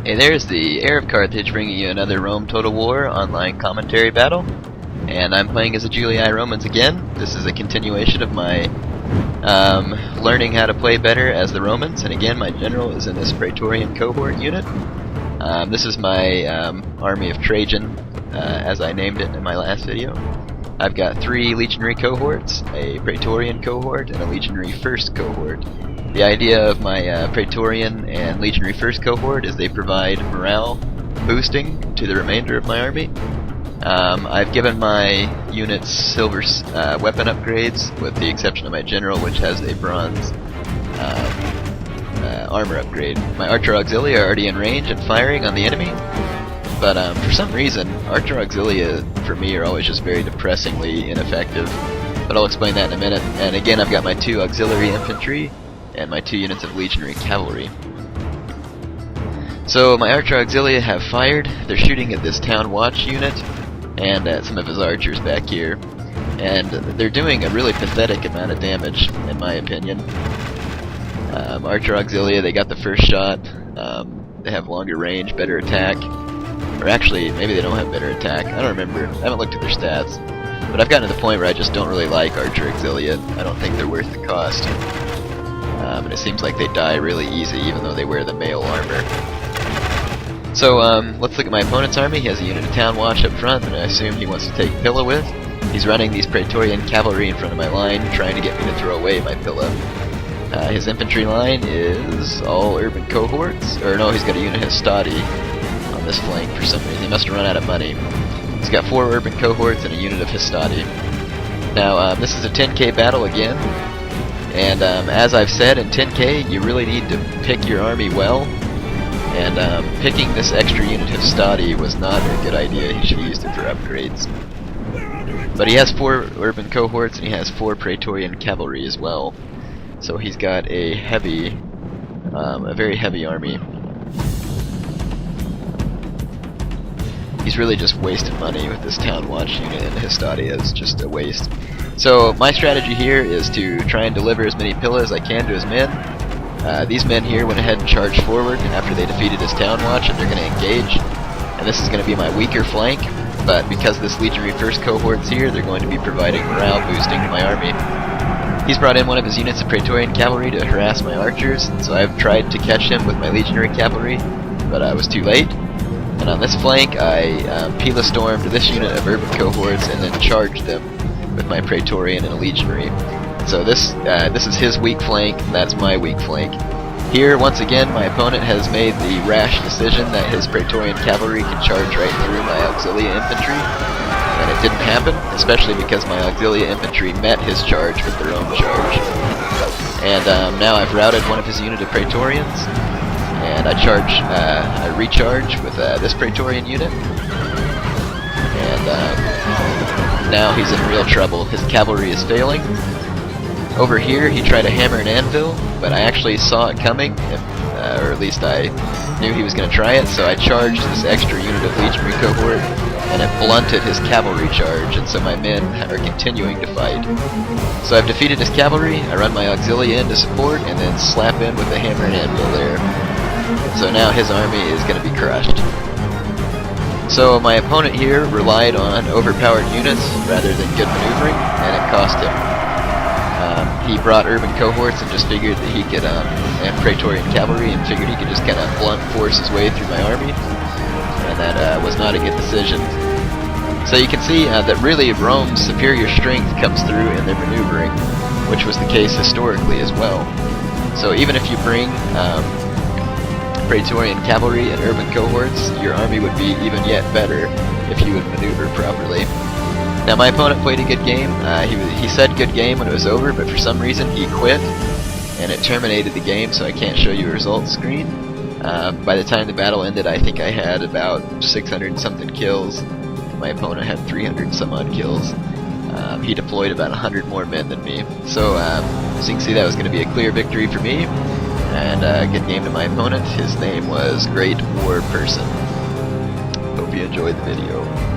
Hey, there's the Heir of Carthage bringing you another Rome Total War online commentary battle. And I'm playing as a Julii Romans again. This is a continuation of my learning how to play better as the Romans. And again, my general is in this Praetorian cohort unit. This is my army of Trajan, as I named it in my last video. I've got 3 legionary cohorts, a Praetorian cohort, and a legionary first cohort. The idea of my Praetorian and legionary first cohort is they provide morale boosting to the remainder of my army. I've given my units silver weapon upgrades, with the exception of my general, which has a bronze armor upgrade. My archer auxilia are already in range and firing on the enemy, but for some reason, archer auxilia for me are always just very depressingly ineffective. But I'll explain that in a minute. And again, I've got my 2 auxiliary infantry and my 2 units of legionary cavalry. So my archer auxilia have fired. They're shooting at this town watch unit and at some of his archers back here, and they're doing a really pathetic amount of damage, in my opinion. Archer auxilia, they got the first shot. They have longer range, better attack, or actually maybe they don't have better attack. I don't remember. I haven't looked at their stats, but I've gotten to the point where I just don't really like archer auxilia. I don't think they're worth the cost. And it seems like they die really easy even though they wear the mail armor. So let's look at my opponent's army. He has a unit of town watch up front, and I assume he wants to take Pilla with. He's running these Praetorian cavalry in front of my line, trying to get me to throw away my Pilla. His infantry line is all urban cohorts, or no, he's got a unit of Hastati on this flank for some reason. He must have run out of money. He's got 4 urban cohorts and a unit of Hastati. Now this is a 10k battle again. And as I've said, in 10k you really need to pick your army well, and picking this extra unit of Hastati was not a good idea. He should have used it for upgrades. But he has 4 urban cohorts and he has 4 Praetorian cavalry as well, so he's got a heavy, a very heavy army. He's really just wasting money with this town watch unit, and Hastati is just a waste. So my strategy here is to try and deliver as many Pilla as I can to his men. These men here went ahead and charged forward after they defeated his town watch, and they're going to engage. And this is going to be my weaker flank, but because this legionary first cohort's here, they're going to be providing morale boosting to my army. He's brought in one of his units of Praetorian cavalry to harass my archers, so I've tried to catch him with my legionary cavalry, but I was too late. And on this flank, I Pila stormed this unit of urban cohorts and then charged them with my Praetorian and a legionary. So this is his weak flank, that's my weak flank. Here, once again, my opponent has made the rash decision that his Praetorian cavalry can charge right through my auxilia infantry, and it didn't happen, especially because my auxilia infantry met his charge with their own charge. And now I've routed one of his unit of Praetorians, and I recharge with this Praetorian unit, and now he's in real trouble. His cavalry is failing. Over here he tried to hammer an anvil, but I actually saw it coming, or at least I knew he was going to try it, so I charged this extra unit of legionary cohort, and it blunted his cavalry charge, and so my men are continuing to fight. So I've defeated his cavalry, I run my auxilia in to support, and then slap in with the hammer and anvil there. So now his army is going to be crushed. So my opponent here relied on overpowered units rather than good maneuvering, and it cost him. He brought urban cohorts and just figured that he could, and Praetorian cavalry, and figured he could just kind of blunt force his way through my army, and that was not a good decision. So you can see that really Rome's superior strength comes through in their maneuvering, which was the case historically as well. So even if you bring Praetorian cavalry and urban cohorts, your army would be even yet better if you would maneuver properly. Now my opponent played a good game. He said good game when it was over, but for some reason he quit, and it terminated the game, so I can't show you a results screen. By the time the battle ended, I think I had about 600 something kills. My opponent had 300 some odd kills. He deployed about 100 more men than me. So as you can see, that was going to be a clear victory for me. And a good game to my opponent. His name was Great War Person. Hope you enjoyed the video.